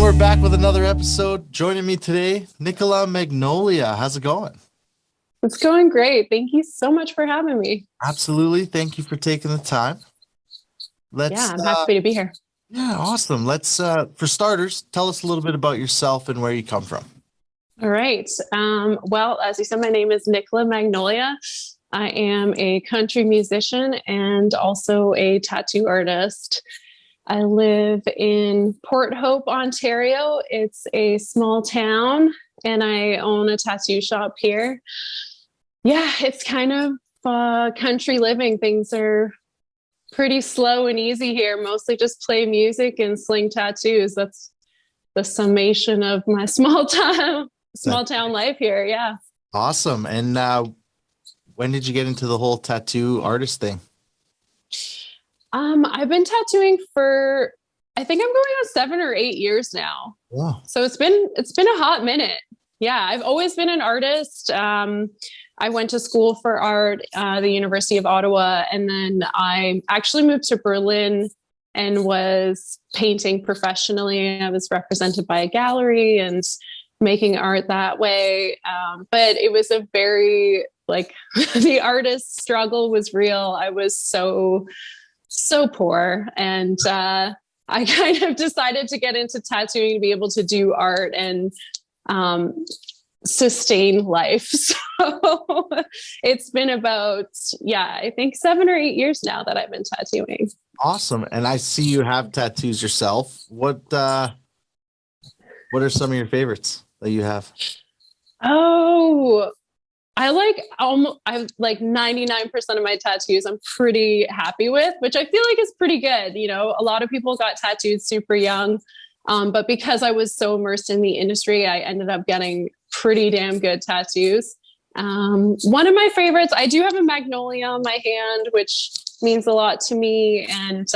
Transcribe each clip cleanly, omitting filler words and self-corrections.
we're back with another episode. Joining me today, Nickola Magnolia. How's it going? It's going great. Thank you so much for having me. Absolutely. Thank you for taking the time. Yeah, Let's, I'm happy to be here. yeah, awesome. Let's, for starters, tell us a little bit about yourself and where you come from. All right. Well, as you said, my name is Nickola Magnolia. I am a country musician and also a tattoo artist. I live in Port Hope, Ontario. It's a small town, and I own a tattoo shop here. Yeah, it's kind of country living. Things are pretty slow and easy here. Mostly just play music and sling tattoos. That's the summation of my small town life here. Yeah. Awesome. And when did you get into the whole tattoo artist thing? I've been tattooing for I think I'm going on 7 or 8 years now. Wow. So it's been a hot minute. Yeah, I've always been an artist. I went to school for art, the University of Ottawa, and then I actually moved to Berlin and was painting professionally. I was represented by a gallery and making art that way. But it was a very the artist struggle was real. I was so poor, and I kind of decided to get into tattooing to be able to do art and sustain life. So it's been about, I think 7 or 8 years now that I've been tattooing. Awesome. And I see you have tattoos yourself. What are some of your favorites that you have? Oh, I like 99% of my tattoos I'm pretty happy with, which I feel like is pretty good. You know, a lot of people got tattooed super young. But because I was so immersed in the industry, I ended up getting pretty damn good tattoos. One of my favorites, I do have a magnolia on my hand, which means a lot to me. And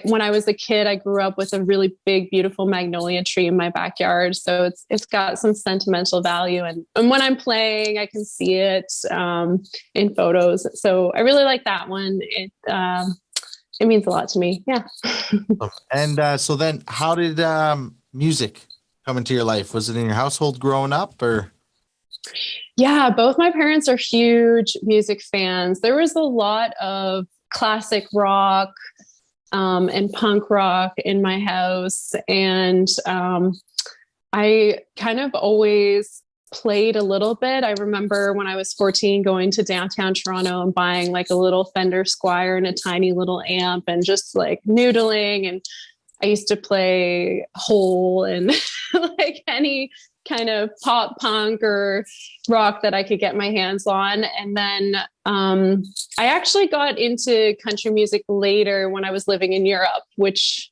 when I was a kid, I grew up with a really big, beautiful magnolia tree in my backyard. So it's got some sentimental value. And when I'm playing, I can see it in photos. So I really like that one. It means a lot to me. Yeah. And so then how did music come into your life? Was it in your household growing up or? Yeah, both my parents are huge music fans. There was a lot of classic rock and punk rock in my house. And I kind of always played a little bit. I remember when I was 14 going to downtown Toronto and buying like a little Fender Squier and a tiny little amp and just like noodling. And I used to play Hole and like any kind of pop punk or rock that I could get my hands on. And then I actually got into country music later when I was living in Europe, which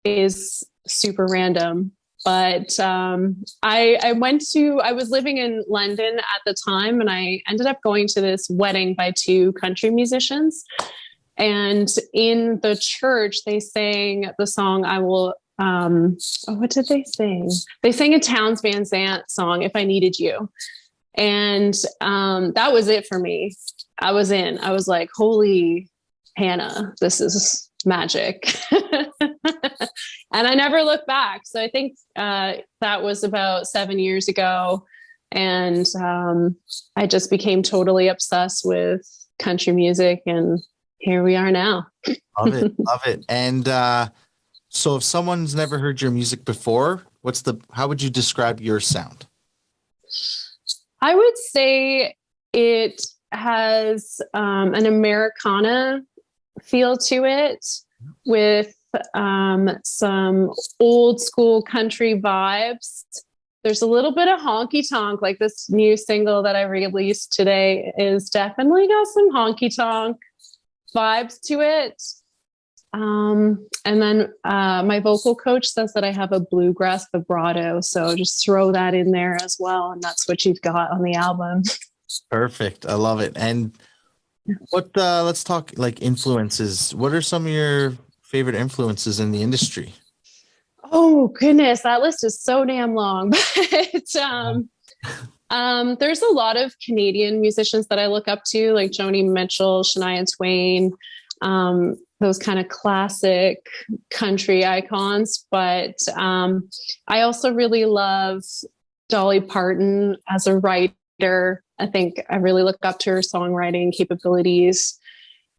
is super random. But I was living in London at the time, and I ended up going to this wedding by two country musicians. And in the church, they sang the song, what did they sing? They sang a Townes Van Zandt song, If I Needed You. And that was it for me. I was in. I was like, holy Hannah, this is magic. And I never looked back. So I think that was about 7 years ago. And I just became totally obsessed with country music. And here we are now. Love it. Love it. And so if someone's never heard your music before, how would you describe your sound? I would say it has an Americana feel to it with some old school country vibes. There's a little bit of honky tonk, like this new single that I released today is definitely got some honky tonk vibes to it. And then my vocal coach says that I have a bluegrass vibrato. So just throw that in there as well. And that's what you've got on the album. Perfect. I love it. And let's talk like influences. What are some of your favorite influences in the industry? Oh goodness, that list is so damn long. But there's a lot of Canadian musicians that I look up to, like Joni Mitchell, Shania Twain. those kind of classic country icons. But I also really love Dolly Parton as a writer. I think I really look up to her songwriting capabilities.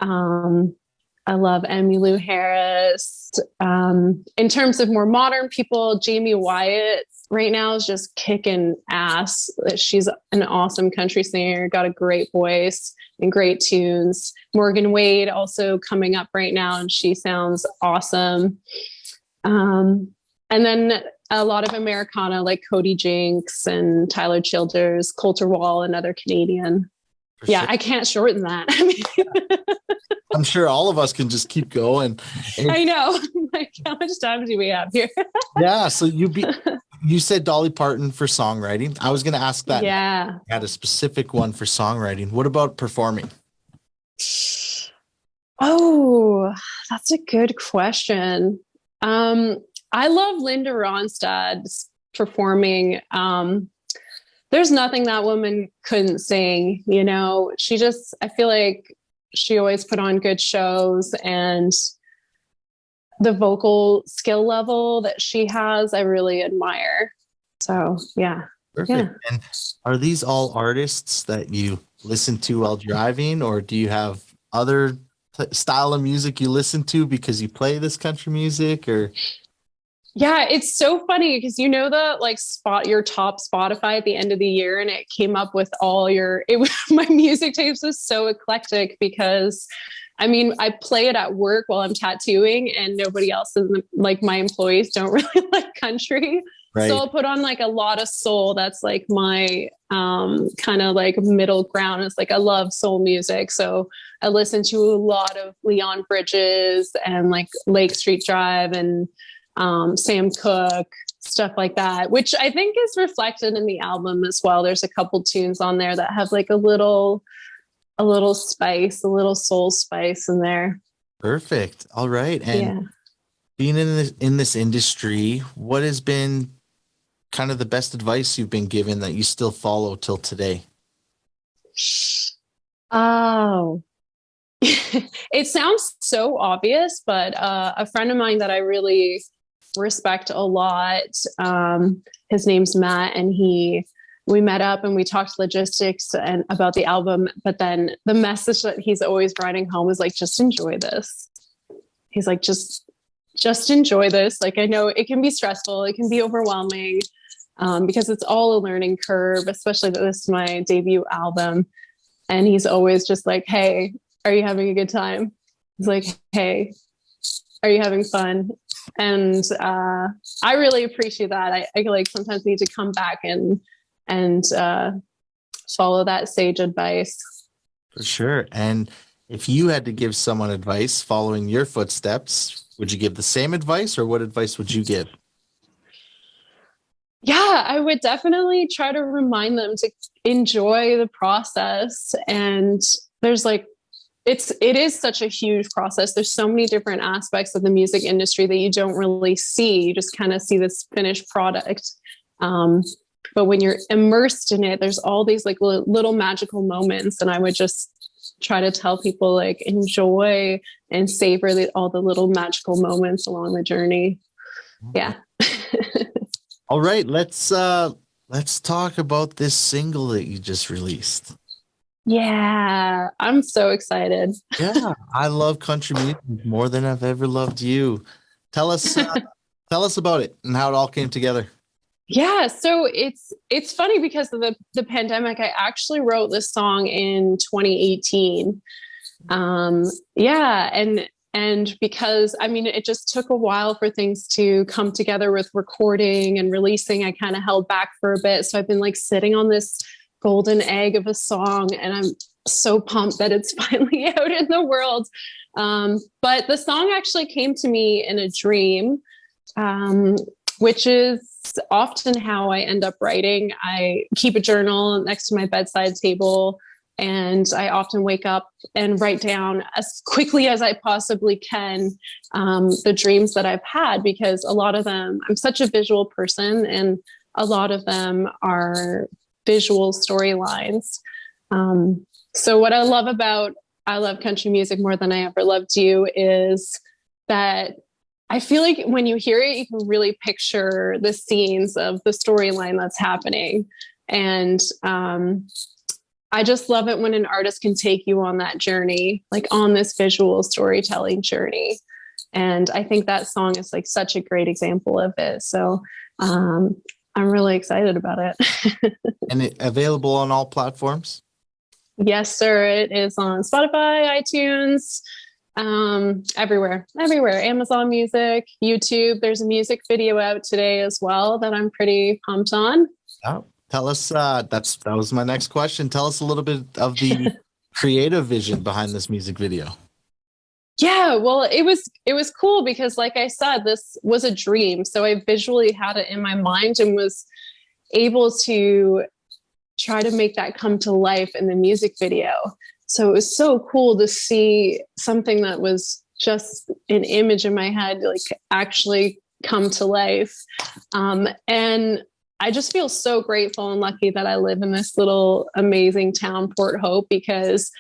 I love Emmylou Harris. In terms of more modern people, Jamie Wyatt right now is just kicking ass. She's an awesome country singer, got a great voice and great tunes. Morgan Wade also coming up right now, and she sounds awesome. And then a lot of Americana like Cody Jinks and Tyler Childers, Coulter Wall, another Canadian. For Yeah, sure. I can't shorten that. I mean, I'm sure all of us can just keep going. And I know. Like, how much time do we have here? yeah, so you said Dolly Parton for songwriting. I was going to ask that. Yeah. You had a specific one for songwriting. What about performing? Oh, that's a good question. I love Linda Ronstadt's performing. There's nothing that woman couldn't sing, you know. I feel like she always put on good shows, and the vocal skill level that she has, I really admire. So, yeah. Perfect. Yeah. And are these all artists that you listen to while driving, or do you have other style of music you listen to because you play this country music? Or Yeah, it's so funny because you know the like your top Spotify at the end of the year, and it came up with my music tapes was so eclectic because I mean, I play it at work while I'm tattooing, and nobody else is like, my employees don't really like country. right? So I'll put on like a lot of soul. That's like my kind of like middle ground. It's like I love soul music. So I listen to a lot of Leon Bridges and like Lake Street Drive and Sam Cooke, stuff like that, which I think is reflected in the album as well. There's a couple tunes on there that have like a little spice, a little soul spice in there. Perfect. All right. And Yeah. being in this industry, what has been kind of the best advice you've been given that you still follow till today? Oh, it sounds so obvious, but a friend of mine that I really respect a lot, his name's Matt, and we met up and we talked logistics and about the album, but then the message that he's always writing home is like, just enjoy this. He's like, just enjoy this. Like, I know it can be stressful, it can be overwhelming, because it's all a learning curve, especially that this is my debut album. And he's always just like, hey, are you having a good time? He's like, hey, are you having fun? And I really appreciate that. I like sometimes need to come back and follow that sage advice. For sure. And if you had to give someone advice following your footsteps, would you give the same advice, or what advice would you give? Yeah, I would definitely try to remind them to enjoy the process. And there's like, it is such a huge process. There's so many different aspects of the music industry that you don't really see. You just kind of see this finished product. But when you're immersed in it, there's all these like little magical moments. And I would just try to tell people like, enjoy and savor all the little magical moments along the journey. Yeah. All right, let's talk about this single that you just released. Yeah, I'm so excited. Yeah, I love country music more than I've ever loved you. Tell us about it and how it all came together. Yeah, so it's funny because of the pandemic. I actually wrote this song in 2018. Yeah, and because I mean, it just took a while for things to come together with recording and releasing. I kind of held back for a bit, so I've been like sitting on this golden egg of a song, and I'm so pumped that it's finally out in the world. But the song actually came to me in a dream, which is often how I end up writing. I keep a journal next to my bedside table, and I often wake up and write down as quickly as I possibly can the dreams that I've had, because a lot of them, I'm such a visual person, and a lot of them are visual storylines. So what I love about I love country music more than I ever loved you is that I feel like when you hear it, you can really picture the scenes of the storyline that's happening. And I just love it when an artist can take you on that journey, like on this visual storytelling journey. And I think that song is like such a great example of it. So I'm really excited about it. And it available on all platforms? Yes, sir. It is on Spotify, iTunes, everywhere, Amazon Music, YouTube. There's a music video out today as well that I'm pretty pumped on. Oh, tell us, that was my next question. Tell us a little bit of the creative vision behind this music video. Yeah, well, it was cool because like I said, this was a dream. So I visually had it in my mind and was able to try to make that come to life in the music video. So it was so cool to see something that was just an image in my head, like actually come to life. And I just feel so grateful and lucky that I live in this little amazing town, Port Hope, because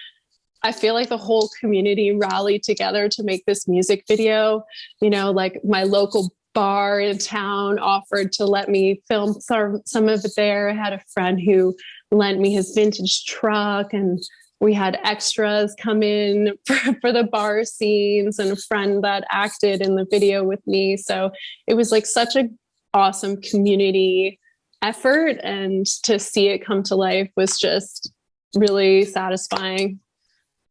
I feel like the whole community rallied together to make this music video. You know, like my local bar in town offered to let me film some of it there. I had a friend who lent me his vintage truck, and we had extras come in for the bar scenes, and a friend that acted in the video with me. So it was like such an awesome community effort, and to see it come to life was just really satisfying.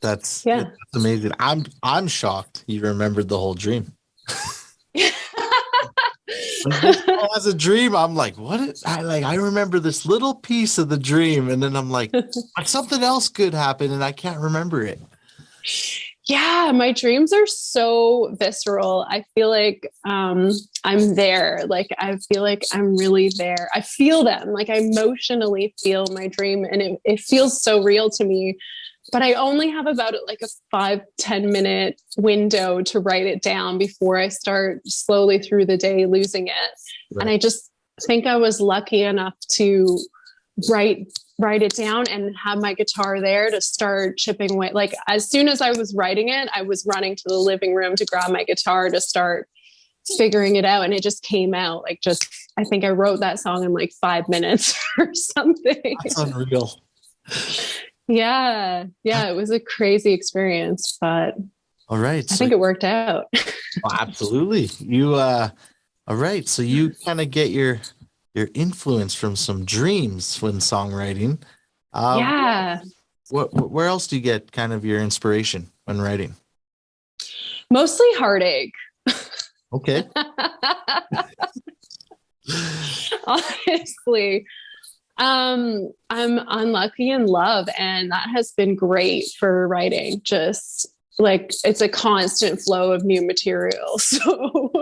That's amazing. I'm shocked you remembered the whole dream. When this girl has a dream, I'm like, I remember this little piece of the dream, and then I'm like something else could happen and I can't remember it. Yeah, my dreams are so visceral. I feel like I'm there. Like I feel like I'm really there. I feel them. Like I emotionally feel my dream, and it feels so real to me. But I only have about like a 5-10 minute window to write it down before I start slowly through the day losing it. Right. And I just think I was lucky enough to write it down and have my guitar there to start chipping away. Like as soon as I was writing it, I was running to the living room to grab my guitar to start figuring it out. And it just came out like I think I wrote that song in like 5 minutes or something. That's unreal. Yeah, it was a crazy experience, but all right, I think it worked out. Well, absolutely. You all right, so you kind of get your influence from some dreams when songwriting. Yeah. Where else do you get kind of your inspiration when writing? Mostly heartache. Okay. Honestly. I'm unlucky in love, and that has been great for writing. Just like it's a constant flow of new material. So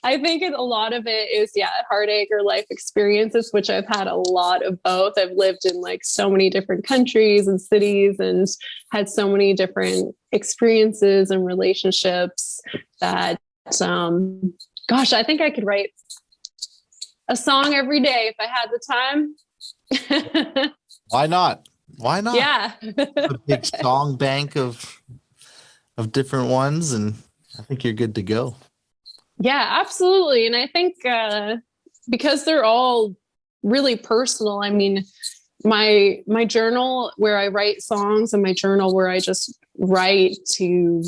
I think a lot of it is heartache or life experiences, which I've had a lot of both. I've lived in like so many different countries and cities and had so many different experiences and relationships that gosh, I think I could write a song every day if I had the time. Why not? Yeah. A big song bank of different ones, and I think you're good to go. Yeah, absolutely. And I think because they're all really personal, I mean, my journal where I write songs and my journal where I just write to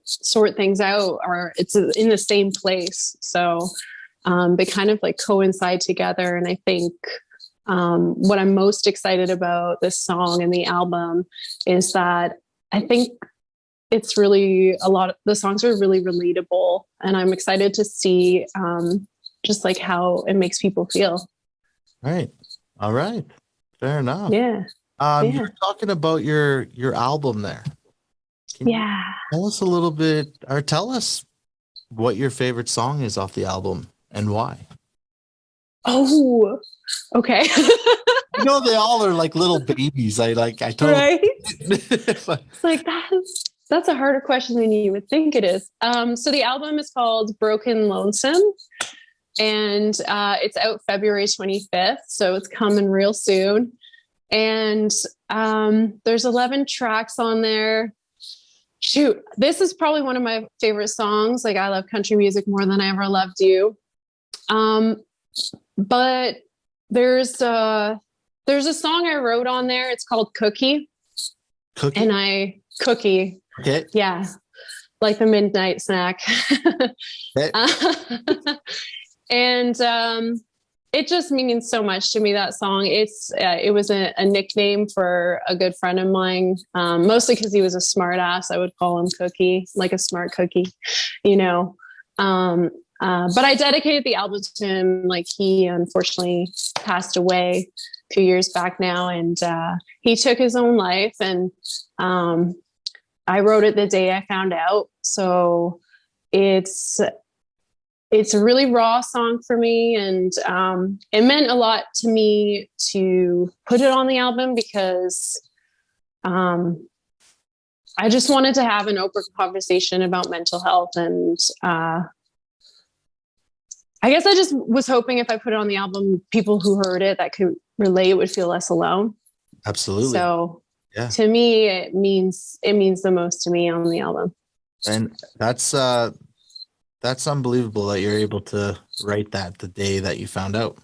sort things out it's in the same place. So they kind of like coincide together. And I think what I'm most excited about this song and the album is that I think it's really the songs are really relatable, and I'm excited to see just like how it makes people feel. Right. All right. Fair enough. Yeah. You're talking about your album there. Can you tell us a little bit, or tell us what your favorite song is off the album and why? Oh, okay. I know they all are like little babies. I totally right. It's like that's a harder question than you would think it is. So the album is called Broken Lonesome, and it's out February 25th. So it's coming real soon. And there's 11 tracks on there. Shoot, this is probably one of my favorite songs. Like, I love country music more than I ever loved you. But there's a song I wrote on there. It's called Cookie. Cookie? Cookie. Okay. Yeah. Like the midnight snack. Okay. And it just means so much to me, that song. It was a nickname for a good friend of mine, mostly because he was a smart ass. I would call him Cookie, like a smart cookie, you know. But I dedicated the album to him. Like, he unfortunately passed away a few years back now, and he took his own life. And I wrote it the day I found out. So it's a really raw song for me, and it meant a lot to me to put it on the album because I just wanted to have an open conversation about mental health. And I guess I just was hoping if I put it on the album, people who heard it that could relate would feel less alone. Absolutely. So yeah. To me, it means the most to me on the album. And that's unbelievable that you're able to write that the day that you found out.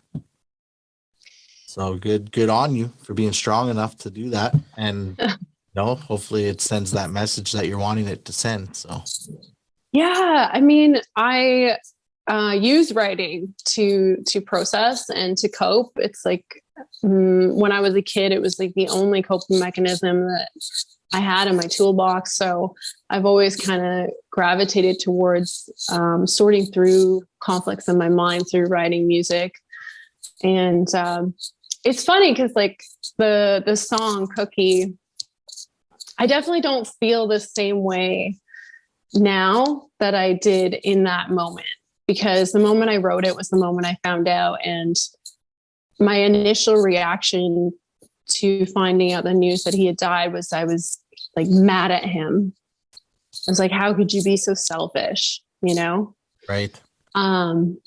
So good on you for being strong enough to do that. And hopefully it sends that message that you're wanting it to send. So yeah, I mean, I use writing to process and to cope. It's like, when I was a kid, it was like the only coping mechanism that I had in my toolbox. So I've always kind of gravitated towards sorting through conflicts in my mind through writing music. And it's funny because, like, the song Cookie, I definitely don't feel the same way now that I did in that moment, because the moment I wrote it was the moment I found out. And my initial reaction to finding out the news that he had died was, I was like mad at him. I was like, how could you be so selfish? You know? Right. And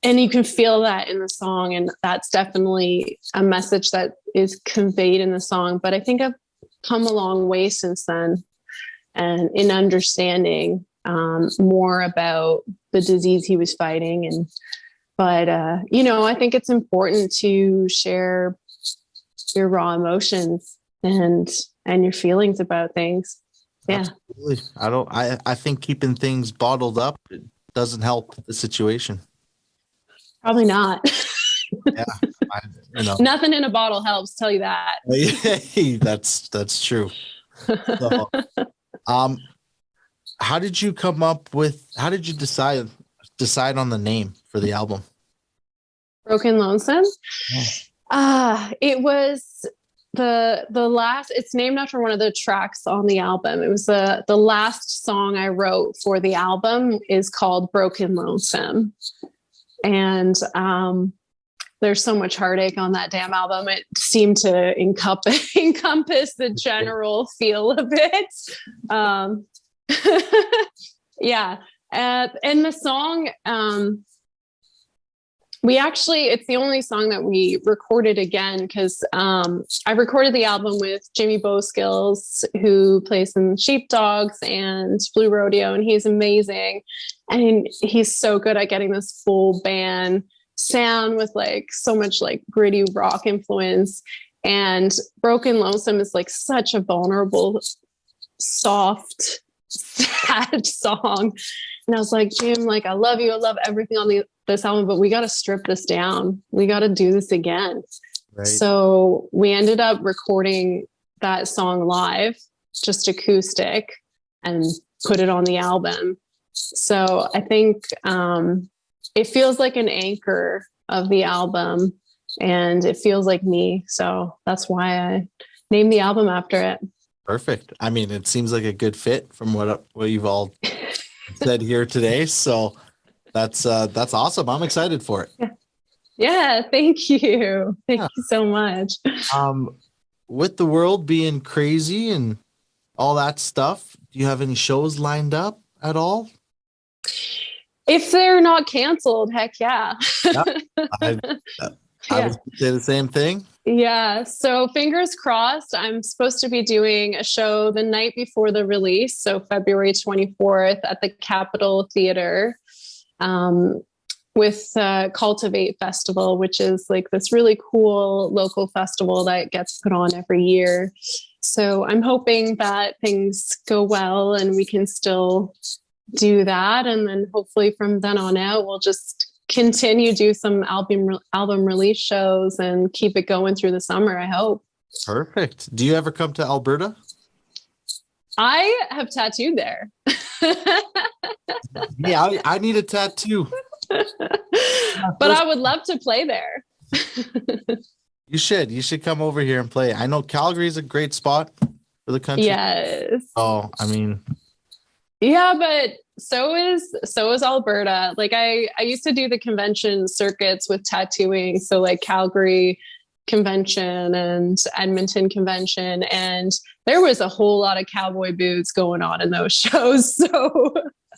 you can feel that in the song, and that's definitely a message that is conveyed in the song. But I think I've come a long way since then, and in understanding more about the disease he was fighting. But I think it's important to share your raw emotions and your feelings about things. Yeah. Absolutely. I think keeping things bottled up, it doesn't help the situation. Probably not. Yeah. Nothing in a bottle helps, tell you that. That's true. So, how did you decide on the name for the album? Broken Lonesome? Yeah. It was the last, it's named after one of the tracks on the album. It was the last song I wrote for the album is called Broken Lonesome. And there's so much heartache on that damn album. It seemed to encompass the general feel of it. Yeah. And the song, it's the only song that we recorded again, because I recorded the album with Jimmy Bowskills, who plays in Sheepdogs and Blue Rodeo, and he's amazing. And he's so good at getting this full band sound with like so much like gritty rock influence. And Broken Lonesome is like such a vulnerable, soft, sad song. And I was like, Jim, like, I love you. I love everything on this album, but we got to strip this down. We got to do this again. Right. So we ended up recording that song live, just acoustic, and put it on the album. So I think it feels like an anchor of the album, and it feels like me. So that's why I named the album after it. Perfect. I mean, it seems like a good fit from what you've all said here today. So that's awesome. I'm excited for it. Yeah. Thank you. Thank you so much. With the world being crazy and all that stuff, do you have any shows lined up at all? If they're not canceled, heck yeah. I was gonna say the same thing. Yeah. So fingers crossed. I'm supposed to be doing a show the night before the release. So February 24th at the Capitol Theater with Cultivate Festival, which is like this really cool local festival that gets put on every year. So I'm hoping that things go well and we can still do that. And then hopefully from then on out, we'll just continue do some album release shows and keep it going through the summer, I hope. Perfect. Do you ever come to Alberta? I have tattooed there. Yeah, I need a tattoo. But I would love to play there. You should come over here and play. I know Calgary is a great spot for the country. Yes. Oh, I mean, yeah, but so is Alberta. Like I used to do the convention circuits with tattooing. So like Calgary convention and Edmonton convention. And there was a whole lot of cowboy boots going on in those shows. So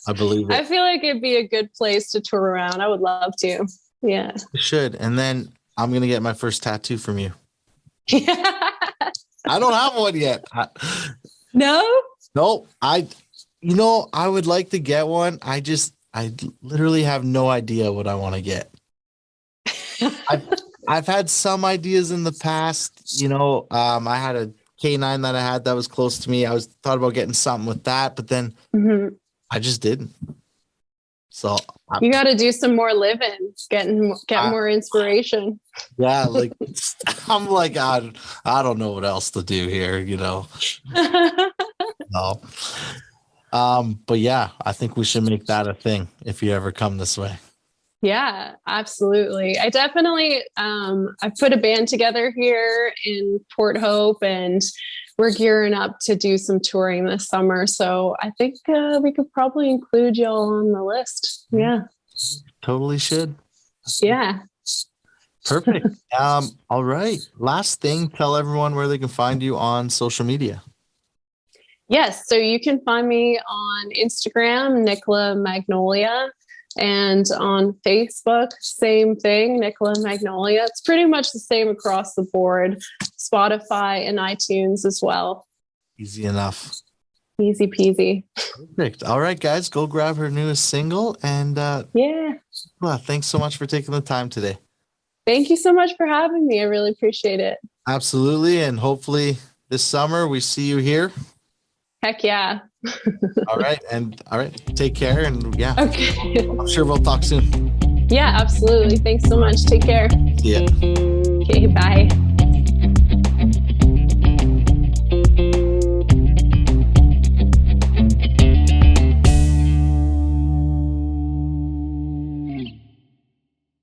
I believe it. I feel like it'd be a good place to tour around. I would love to. Yeah. You should. And then I'm going to get my first tattoo from you. Yeah. I don't have one yet. No? I would like to get one. I literally have no idea what I want to get. I've had some ideas in the past. I had a K9 that I had that was close to me. I thought about getting something with that, but then I just didn't. So you got to do some more living, get more inspiration. Yeah, like I'm like I don't know what else to do here, No. But yeah, I think we should make that a thing if you ever come this way. Yeah, absolutely. I definitely, I've put a band together here in Port Hope and we're gearing up to do some touring this summer. So I think we could probably include y'all on the list. Yeah. Totally should. Yeah. Perfect. All right. Last thing, tell everyone where they can find you on social media. Yes. So you can find me on Instagram, Nickola Magnolia. And on Facebook, same thing, Nickola Magnolia. It's pretty much the same across the board. Spotify and iTunes as well. Easy enough. Easy peasy. Perfect. All right, guys, go grab her newest single. And well, thanks so much for taking the time today. Thank you so much for having me. I really appreciate it. Absolutely. And hopefully this summer we see you here. Heck yeah. All right. Take care. And yeah, okay. I'm sure we'll talk soon. Yeah, absolutely. Thanks so much. Take care. See ya. Okay, bye.